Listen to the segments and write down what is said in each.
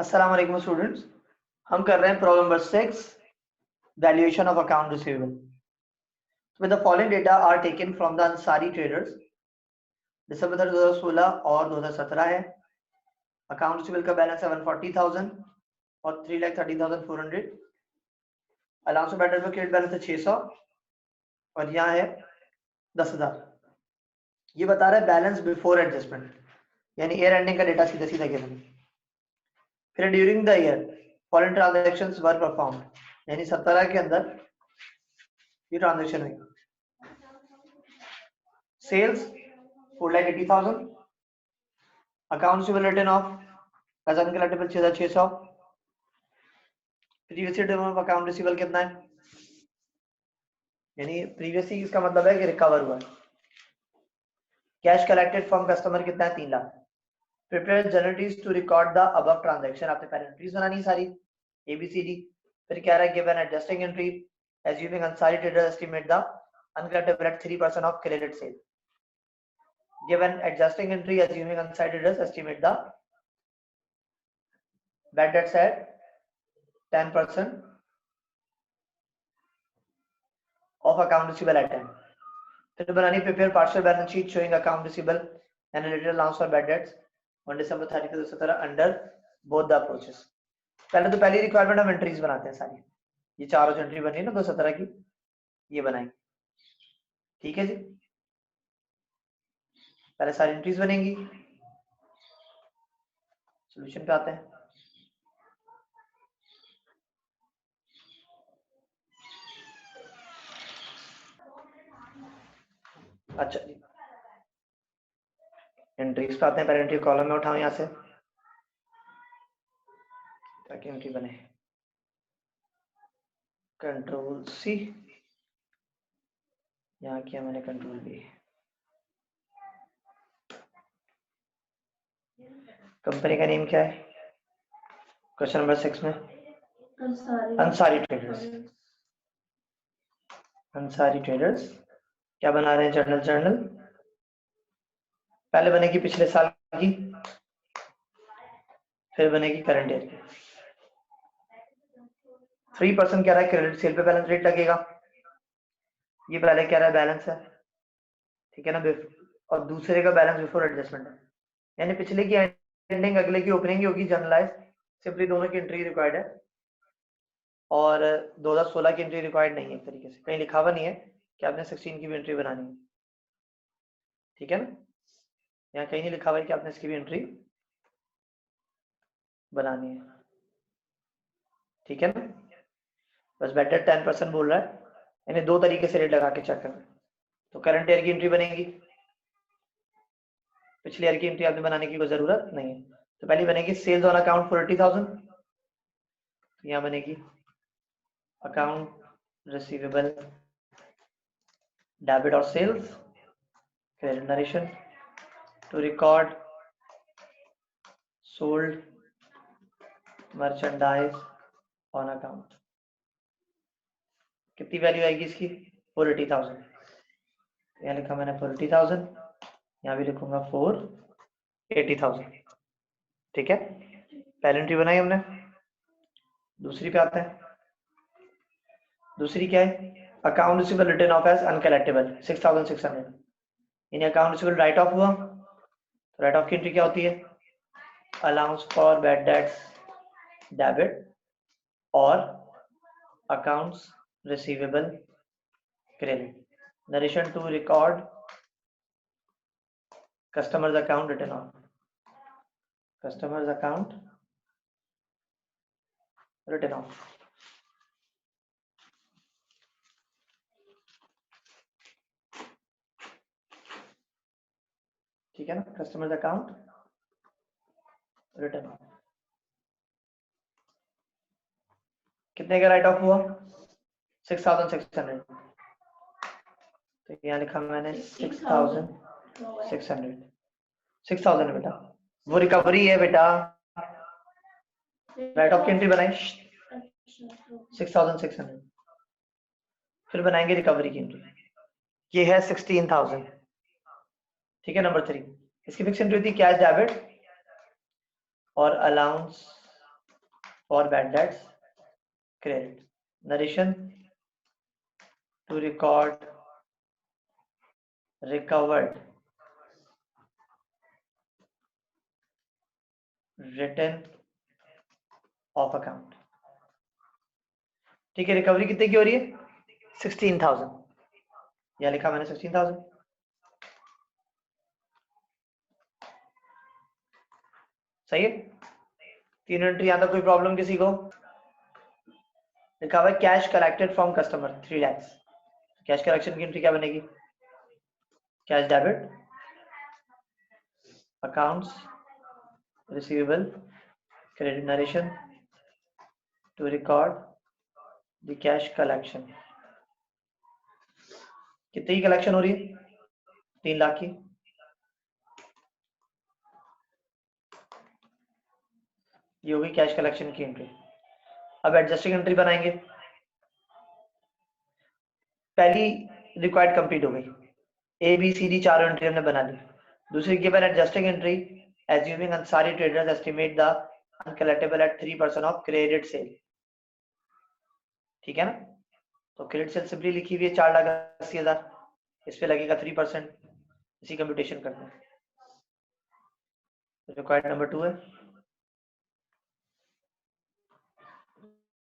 अस्सलाम वालेकुम स्टूडेंट्स, हम कर रहे हैं problem number 6 valuation of account receivable. With the following data are taken from the Ansari traders दिसंबर 2016 और 2017 है। अकाउंट रिसीवेबल का बैलेंस है 140,000 और 3,30,400। Allowance of bad debt credit balance है 600 और यहाँ है 10,000। ये बता रहा है बैलेंस बिफोर एडजस्टमेंट, यानी ईयर एंडिंग का डेटा सीधा सीधा गिवन। फिर during the year following transactions were performed, यानी 17 के अंदर ये ट्रांजैक्शन हुई। Sales 4,80,000, account receivable written off as uncollectible 6,600। Previous written off account receivable कितना है, यानी प्रीवियस ही इसका मतलब है कि रिकवर हुआ है। कैश कलेक्टेड फ्रॉम कस्टमर कितना है, 3 lakh. Prepare journalist to record the above transaction, आपने पहले एंट्रीज बनानी सारी ABCD। फिर क्या रहा है, given adjusting entry assuming Ansari traders estimate the uncollectible at 3% of credited sale. Given adjusting entry assuming Ansari traders estimate the bad debts at 10% of account receivable at time. फिर बनानी prepare partial balance sheet showing account receivable and related allowance for bad debts on December 31 under both the approaches. पहले तो पहली requirement हम entries बनाते हैं सारी, ये चारों एंट्री बनी है ना 2017 की, ये बनाएंगे। ठीक है जी, पहले सारी एंट्रीज बनेंगी। सॉल्यूशन पे आते हैं। अच्छा जी, एंट्रीज पे आते हैं। पहले एंट्री कॉलम में उठाओ यहाँ से ताकि एंट्री बने। कंट्रोल C, यहाँ किया मैंने कंट्रोल B। कंपनी का नेम क्या है क्वेश्चन नंबर 6 में? अंसारी ट्रेडर्स। अंसारी ट्रेडर्स क्या बना रहे हैं, जर्नल। पहले बनेगी पिछले साल की, फिर बनेगी करंट ईयर की। 3% क्या रहा है क्रेडिट सेल पे बैलेंस रेट लगेगा। ये पहले क्या रहा है, बैलेंस है, ठीक है ना, और दूसरे का बैलेंस बिफोर एडजस्टमेंट है, यानी पिछले की एंडिंग अगले की ओपनिंग ही होगी। जनरलाइज सिंपली दोनों की एंट्री रिक्वायर्ड है और 2016 की एंट्री रिक्वायर्ड नहीं है। एक तरीके से कहीं लिखा हुआ नहीं है कि आपने 16 की भी एंट्री बनानी है, ठीक है ना, यहाँ कहीं नहीं लिखा हुआ है कि आपने इसकी भी एंट्री बनानी है, ठीक है ना। बस बेटर 10% बोल रहा है, यानी दो तरीके से रेट लगा के चेक करना। तो करंट ईयर की एंट्री बनेगी, पिछले ईयर की एंट्री आपने बनाने की कोई जरूरत नहीं है। तो पहली बनेगी सेल्स ऑन अकाउंट फॉर 80,000, यहाँ बनेगी अकाउंट रिसीवेबल डेबिट और sales, credit narration to record sold merchandise on account. कितनी वैल्यू आएगी इसकी, 480,000। यहाँ लिखा मैंने 480,000, यहाँ भी लिखूंगा 480,000, ठीक है। पहली एंट्री बनाई हमने। दूसरी पे आते हैं। दूसरी क्या है, account receivable written off as uncollectible 6,600, यानी अकाउंट रिसीवेबल राइट ऑफ हुआ। तो राइट ऑफ की एंट्री क्या होती है, allowance for bad debts debit और accounts receivable credit. Narration to record customers account written off, customers account written off, ठीक है ना, कस्टमर्स अकाउंट रिटर्न ऑफ। कितने का राइट ऑफ हुआ, 6,600। तो यहाँ लिखा मैंने 6,600। 6,000 है बेटा, वो रिकवरी है बेटा, राइट ऑफ की एंट्री बनाई 6,600। फिर बनाएंगे रिकवरी की एंट्री, ये है 16,000, ठीक है। नंबर 3 इसकी फिक्स एंट्री होती है कैश डेबिट और allowance for bad debts credit. Narration to record recovered written of account. ठीक है, रिकवरी कितने की हो रही है? 16,000। यह लिखा मैंने 16,000। सही है। 3 एंट्री यहां तक कोई प्रॉब्लम किसी को? लिखा हुआ है cash collected from customer 3 lakhs। Cash collection की एंट्री क्या बनेगी? Cash debit accounts receivable credit. Narration to record the cash collection. कितनी की कलेक्शन हो रही है? 3 लाख की। ये होगी कैश कलेक्शन की एंट्री। अब एडजस्टिंग एंट्री बनाएंगे। पहली रिक्वायर्ड कंप्लीट हो गई, ए बी सी डी चारों एंट्री हमने बना ली। दूसरी given adjusting entry assuming Ansari traders estimate the uncollectible at 3% of credit sale। ठीक है ना? तो क्रेडिट सेल सिंपली लिखी हुई है 4,80,000, इस पे लगेगा 3%। इसी कंप्यूटेशन करते हैं। रिक्वायर्ड नंबर 2 है,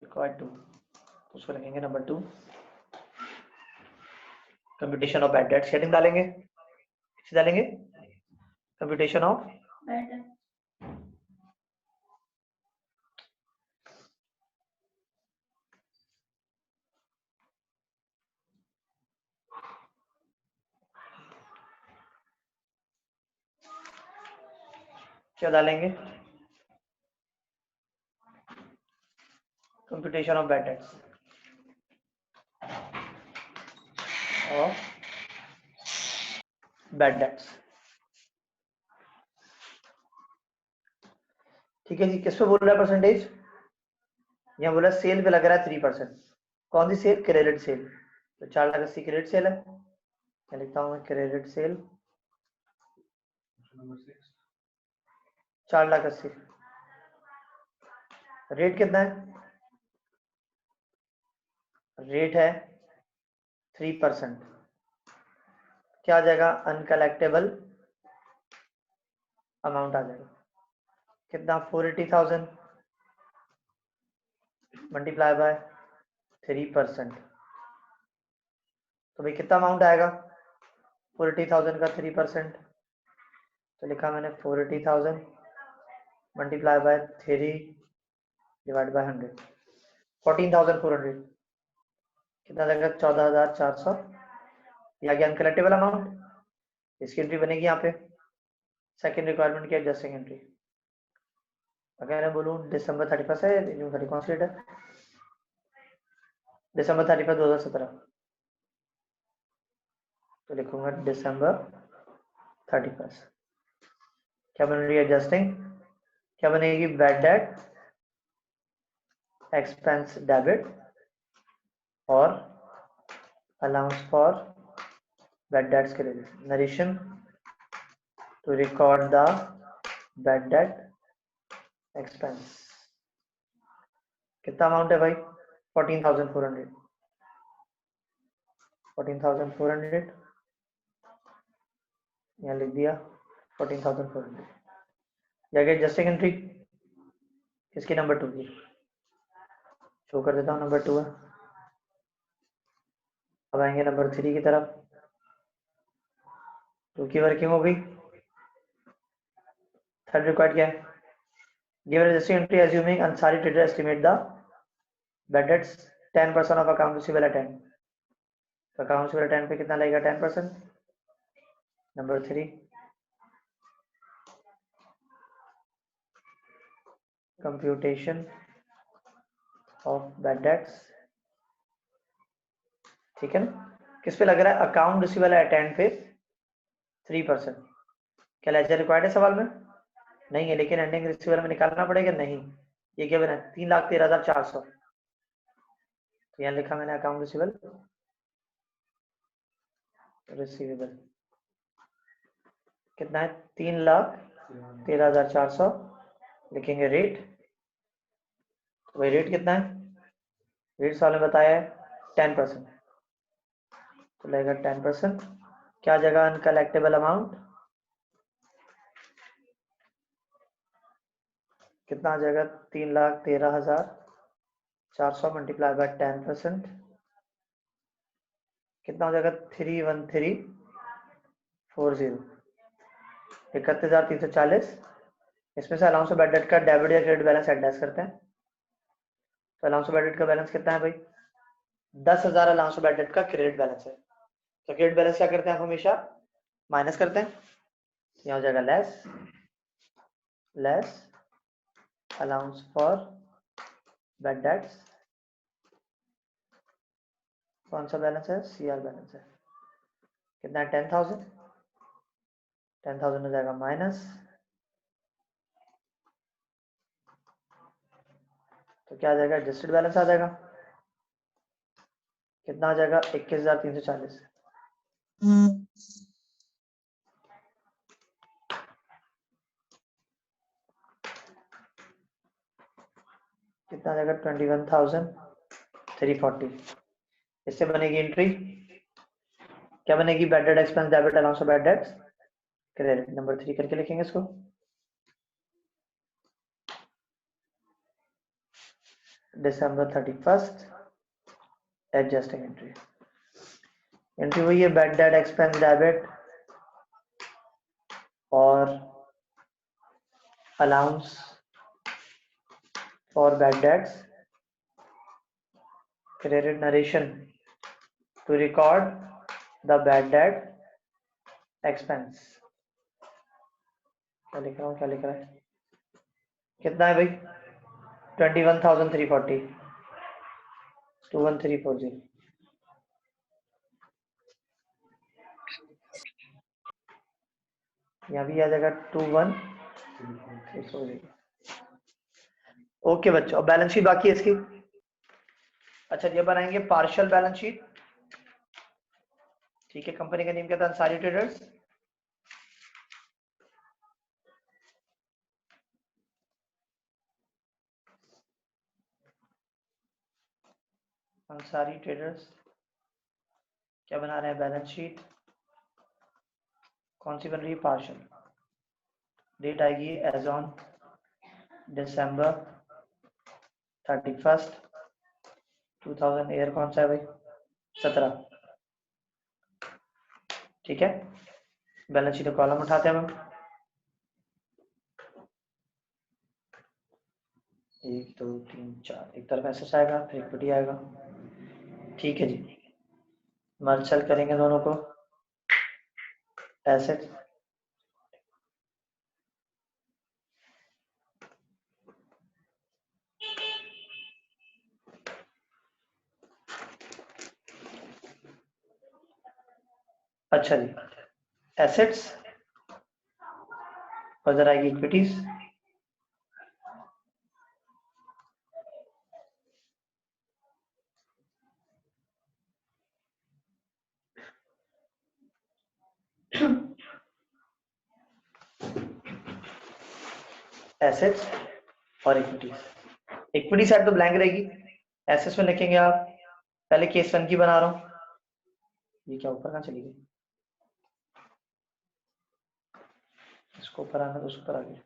रिक्वायर्ड 2, उसको लिखेंगे number 2। Computation of bad debts heading डालेंगे, इसे डालेंगे कंप्यूटेशन ऑफ बैड डेट। क्या डालेंगे? कंप्यूटेशन ऑफ बैड डेट्स और बैड डेट्स। ठीक है जी, किस पे बोल रहा है परसेंटेज? यहाँ बोला सेल पे लग रहा है 3%। कौन सी सेल? Credit sale. तो 4,80,000 क्रेडिट सेल है। क्या लिखता हूँ मैं? Credit sale 4,80,000। रेट कितना है? रेट है 3%। क्या आ जाएगा? अनकलेक्टेबल अमाउंट आ जाएगा कितना? 480,000 मल्टीप्लाई बाय 3%। तो भाई कितना अमाउंट आएगा? 480,000 का 3%। तो लिखा मैंने 480,000 मल्टीप्लाई बाय 3 डिवाइड बाय 100, 14,400। कितना लगेगा? 14,400। ये आ गया अनकलेक्टेबल अमाउंट। इसकी एंट्री बनेगी यहाँ पे सेकेंड रिक्वायरमेंट की एडजस्टिंग एंट्री। अगर मैं बोलूँ दिसंबर 31 है, जून 30 कौन सी डेट है? दिसंबर 31 2017। तो लिखूंगा दिसंबर 31। क्या बन रही है एडजस्टिंग? क्या बनेगी? बैड डेट एक्सपेंस डेबिट और allowance for bad debts credit. Narration to record the bad debt expense. कितना अमाउंट है भाई? 14,400। 14,400 यहाँ लिख दिया 14,400। जाके एडजस्टिंग एंट्री किसकी? नंबर 2 की। शो कर देता हूँ, नंबर 2 है। अब आएंगे नंबर 3 की तरफ। 2 की वर्किंग हो गई। थर्ड रिक्वायर्ड क्या है? Given adjusting entry assuming Ansari trader estimate the bad debts 10% of account receivable at 10। तो अकाउंट रिसीवेबल 10 पे कितना लगेगा? 10%। Number 3 computation of bad debts. ठीक है ना? किस पे लग रहा है? अकाउंट रिसीवेबल एट एंड पे 3%। क्या लेजर रिक्वायर्ड है सवाल में? नहीं है, लेकिन एंडिंग रिसीवेबल में निकालना पड़ेगा। नहीं, ये क्या बना? 3,13,400। तो यहाँ लिखा मैंने अकाउंट रिसीवेबल कितना है? 3,13,400। लिखेंगे रेट तो भाई रेट कितना है, रेट साल में बताया है 10%, तो लगेगा 10%। क्या जगह अनकलेक्टेबल अमाउंट कितना आ जाएगा, 3,13,400 मल्टीप्लाई बाय 10%, कितना हो जाएगा 31340, 31,340। इसमें से अलाउंस ऑफ बैड डेट का डेबिट या क्रेडिट बैलेंस एडजस्ट करते हैं। तो अलाउंस ऑफ बैड डेट का बैलेंस कितना है भाई, 10,000 अलाउंस ऑफ बैड डेट का क्रेडिट बैलेंस है। तो क्रेडिट बैलेंस क्या करते हैं आप, हमेशा माइनस करते हैं। यहाँ हो जाएगा less allowance for bad dates, कौन सा बैलेंस है, सीआर बैलेंस है, कितना है 10,000, 10,000 हो जाएगा माइनस, तो क्या आ जाएगा, एडजस्टेड बैलेंस आ जाएगा, कितना आ जाएगा 21,340। कितना आ जाएगा 21,340। इससे बनेगी एंट्री, क्या बनेगी, bad debt expense debit allowance of bad debts credit. Number 3 करके लिखेंगे इसको। December 31st adjusting entry, entry हुई है बैड डेट एक्सपेंस डेबिट और allowance for bad debts credit narration to record the bad debt expense. क्या लिख रहा हूँ, क्या लिख रहा है, कितना है भाई 21,340, 21,340। यहाँ भी आ जाएगा 21,340। ओके बच्चों, अब बैलेंस शीट बाकी है इसकी। अच्छा ये बनाएंगे पार्शियल बैलेंस शीट, ठीक है। कंपनी का नेम क्या था, अंसारी ट्रेडर्स। अंसारी ट्रेडर्स, क्या बना रहे हैं, बैलेंस शीट, कौन सी बन रही है, पार्शियल। डेट आएगी as on December 31st 2000, year कौन सा है भाई, 17, ठीक है। बैलेंस शीट कॉलम उठाते हैं हम, 1 2 3 4, एक तरफ एसेट्स आएगा फिर इक्विटी आएगा, ठीक है जी। मर्ज करेंगे दोनों को, एसेट्स अच्छा जी, एसेट्स और जरा आएगी इक्विटीज, एसेट्स और इक्विटीज। इक्विटी साइड तो ब्लैंक रहेगी, एसेट्स में लिखेंगे आप, पहले केस 1 की बना रहा हूँ, ये क्या ऊपर कहाँ चली गई, इसको ऊपर आना तो उसको ऊपर आ गया।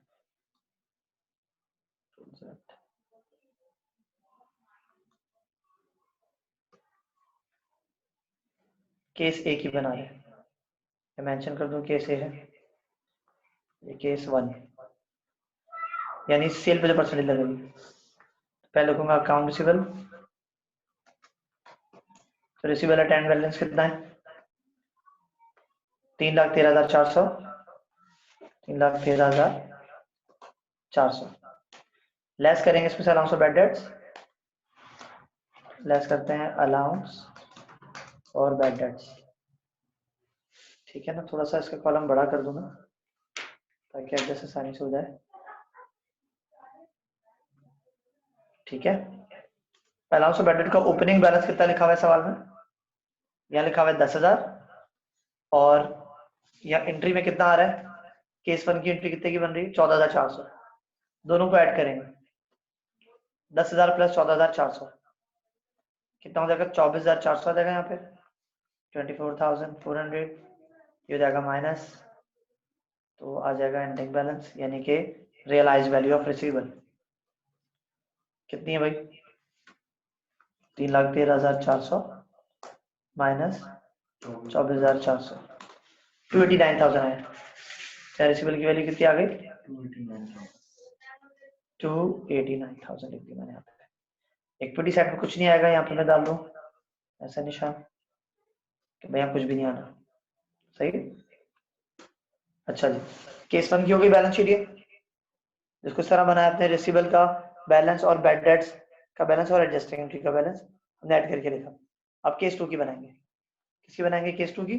केस ए की बना रहे हैं, मैं मेंशन कर दूं केस ए है, ये केस 1, यानी सेल पे जो परसेंटेज लगेगी, पहले लिखूंगा अकाउंट रिसीवेबल, तो रिसीवेबल अटेंड बैलेंस कितना है 3,13,400, 3,13,400, लेस करेंगे इसमें से allowance of bad debts, less करते हैं अलाउंस और बैड डेट्स, ठीक है ना। थोड़ा सा इसका कॉलम बड़ा कर दूंगा ताकि एडजस्ट आसानी से हो जाए, ठीक है। अलाउंस ऑफ बैड डेट का ओपनिंग बैलेंस कितना लिखा हुआ है सवाल में, यहाँ लिखा हुआ है 10,000, और यहाँ एंट्री में कितना आ रहा है, केस 1 की एंट्री कितने की बन रही है 14,400, दोनों को ऐड करेंगे, 10,000 प्लस 14,400 कितना हो जाएगा? 24,400 आ जाएगा यहाँ पे। 24,400 ये हो जाएगा माइनस, तो आ जाएगा एंडिंग बैलेंस यानी कि रियलाइज वैल्यू ऑफ रिसीवेबल कितनी है भाई? 3,13,400 माइनस 24,400 289,000 है। क्या रिसीवेबल की वैल्यू कितनी आ गई? 289,000 लिख दी मैंने यहाँ पे। इक्विटी साइड में कुछ नहीं आएगा, यहाँ पे मैं डाल दूं ऐसा निशान कि भैया कुछ भी नहीं आना। सही है। अच्छा जी, केस 1 की हो गई बैलेंस शीट। ये जिसको इस तरह बनाया आपने, रिसीवेबल का बैलेंस और बैड डेट्स का बैलेंस और एडजस्टिंग एंट्री का बैलेंस हमने ऐड करके लिखा। अब केस 2 की बनाएंगे। किसकी बनाएंगे केस 2 की?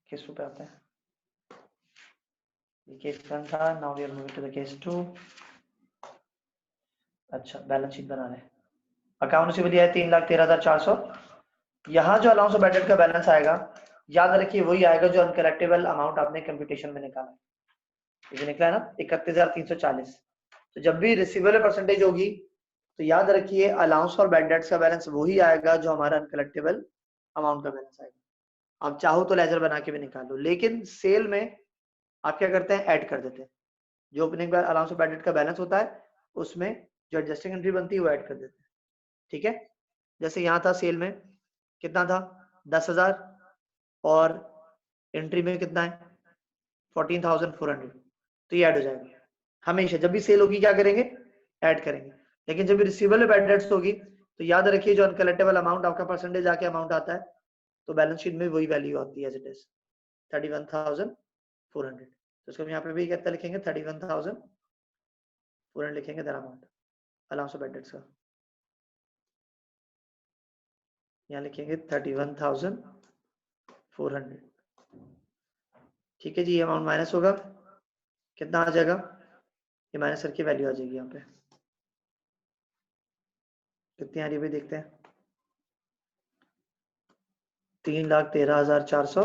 केस 2 पे आते हैं। ये केस 1 था, now we are moving to the case 2। अच्छा, बैलेंस शीट बना रहे हैं। अकाउंट रिसीवेबल दिया है 3,13,400। यहाँ जो अलाउंस ऑफ बैड डेट का बैलेंस आएगा, याद रखिए वही आएगा जो अनकलेक्टेबल अमाउंट आपने कंप्यूटेशन में निकाला। ये निकला है ना 31,340। तो जब भी रिसीवेबल परसेंटेज होगी तो याद रखिए अलाउंस फॉर बैड डेट्स का बैलेंस वही आएगा जो हमारा अनकलेक्टेबल अमाउंट का बैलेंस आएगा। आप चाहो तो लेजर बना के भी निकाल लो, लेकिन सेल में आप क्या करते हैं? ऐड कर देते हैं। जो opening allowance of bad debt का बैलेंस होता है उसमें जो एडजस्टिंग एंट्री बनती है वो ऐड कर देते हैं। ठीक है। जैसे यहाँ था सेल में कितना था? 10,000 और एंट्री में कितना है? 14,400। तो ये ऐड हो जाएगा। हमेशा जब भी सेल होगी क्या करेंगे? ऐड करेंगे। लेकिन जब भी रिसीवेबल बैड डेट्स होगी तो याद रखिए जो अनकलेक्टेबल अमाउंट आपका परसेंटेज आके अमाउंट आता है तो बैलेंस शीट में वही वैल्यू आती है एज इट इज 31,400। तो इसको यहाँ पे भी कितना लिखेंगे? 31,400 लिखेंगे that amount allowance of bad debts का। यहाँ लिखेंगे 31,400। ठीक है जी, ये अमाउंट माइनस होगा, कितना आ जाएगा? ये माइनस करके वैल्यू आ जाएगी यहाँ पे। कितनी आ रही है भाई देखते हैं। 3,13,400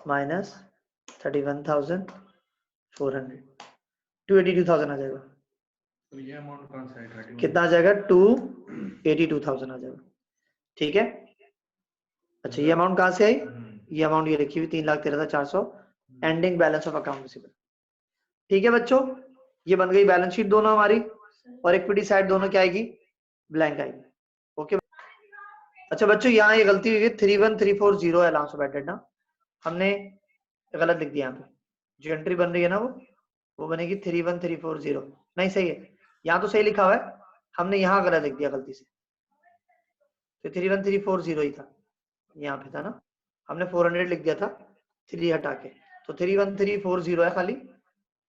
माइनस 31,400 282,000 आ जाएगा। तो ये अमाउंट कौन सा है? कितना आ जाएगा? 282,000 आ जाएगा। ठीक है। अच्छा, ये अमाउंट कहाँ से आई? ये अमाउंट ये लिखी हुई 3,13,400 ending balance of account receivable. ठीक है बच्चों, ये बन गई बैलेंस शीट दोनों हमारी, और इक्विटी साइड दोनों क्या आएगी? ब्लैंक आएगी। ओके। अच्छा बच्चों, यहाँ ये गलती हुई है, 31,340 है अलाउंस ऑफ बैड डेट ना, हमने गलत लिख दिया। यहाँ पे जो एंट्री बन रही है ना वो बनेगी 31,340। नहीं सही है, यहाँ तो सही लिखा हुआ है, हमने यहाँ गलत लिख दिया गलती से। तो 31,340 ही था, यहाँ पे था ना, हमने 400 लिख दिया था 3 हटा के, तो 31,340 है खाली।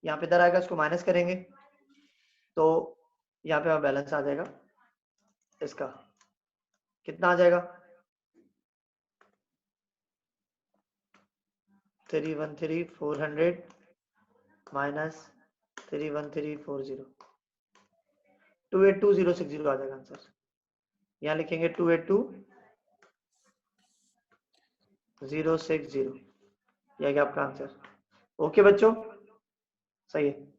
यहाँ पे इधर आएगा, इसको माइनस करेंगे तो यहाँ पे हमारा बैलेंस आ जाएगा। इसका कितना आ जाएगा? 31,400 माइनस 31,340 282,060 आ जाएगा आंसर। यहाँ लिखेंगे 282,060, यह क्या आपका आंसर। ओके बच्चों, सही है।